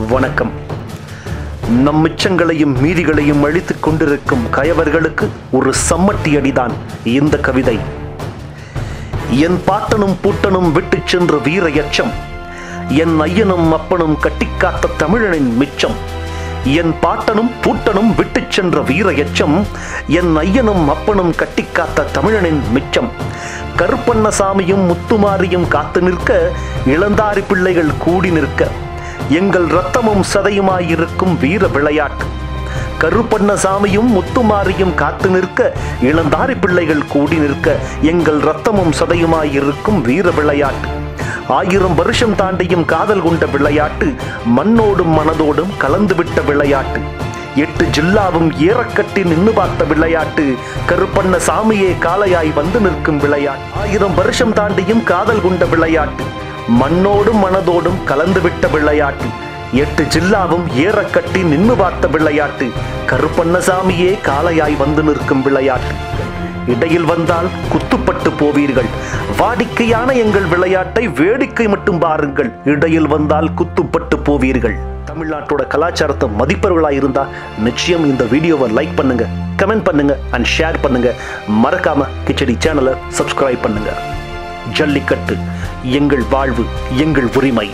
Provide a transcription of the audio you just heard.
வணக்கம். நம் மிச்சங்களையும் மீதிகளையும் அழித்துக் கொண்டிருக்கும் கயவர்களுக்கு ஒரு சம்மட்டி அடிதான் இந்த கவிதை. என் பாட்டனும் பூட்டனும் விட்டுச் சென்ற வீர எச்சம், என் ஐயனும் அப்பனும் கட்டிக்காத்த தமிழனின் மிச்சம். என் பாட்டனும் பூட்டனும் விட்டுச் சென்ற வீர எச்சம், என் ஐயனும் அப்பனும் கட்டிக்காத்த தமிழனின் மிச்சம். கருப்பண்ணசாமியும் முத்துமாரியும் காத்து நிற்க, இளந்தாரி பிள்ளைகள் கூடி நிற்க, எங்கள் இரத்தமும் சதையுமாயிருக்கும் வீர விளையாட்டு. கருப்பண்ணசாமியும் முத்துமாரியும் காத்து நிற்க, இளந்தாரி பிள்ளைகள் கூடி நிற்க, எங்கள் இரத்தமும் சதையுமாயிருக்கும் வீர விளையாட்டு. 1000 வருஷம் தாண்டியும் காதல் கொண்ட விளையாட்டு, மண்ணோடும் மனதோடும் கலந்துவிட்ட விளையாட்டு. 8 ஜில்லாவும் ஏறக்கட்டி நின்று பார்த்த விளையாட்டு, கருப்பண்ணசாமியே காளையாய் வந்து நிற்கும் விளையாட்டு. 1000 வருஷம் தாண்டியும் காதல் கொண்ட விளையாட்டு, மண்ணோடும் மனதோடும் கலந்துவிட்ட விளையாட்டு. 8 ஜில்லாவும் ஏறக்கட்டி நின்று பார்த்த விளையாட்டு, கருப்பண்ணசாமியே காளையாய் வந்து நிற்கும் விளையாட்டு. இடையில் வந்தால் குத்துப்பட்டு போவீர்கள், வாடிக்கையான எங்கள் விளையாட்டை வேடிக்கை மட்டும் பாருங்கள். இடையில் வந்தால் குத்துப்பட்டு போவீர்கள். தமிழ்நாட்டோட கலாச்சாரத்தை மதிப்பவர்களாக இருந்தா நிச்சயம் இந்த வீடியோவை லைக் பண்ணுங்க, கமெண்ட் பண்ணுங்க அண்ட் ஷேர் பண்ணுங்க. மறக்காம கிச்சடி சேனலை சப்ஸ்கிரைப் பண்ணுங்க. ஜல்லிக்கட்டு எங்கள் வாழ்வு, எங்கள் உரிமை.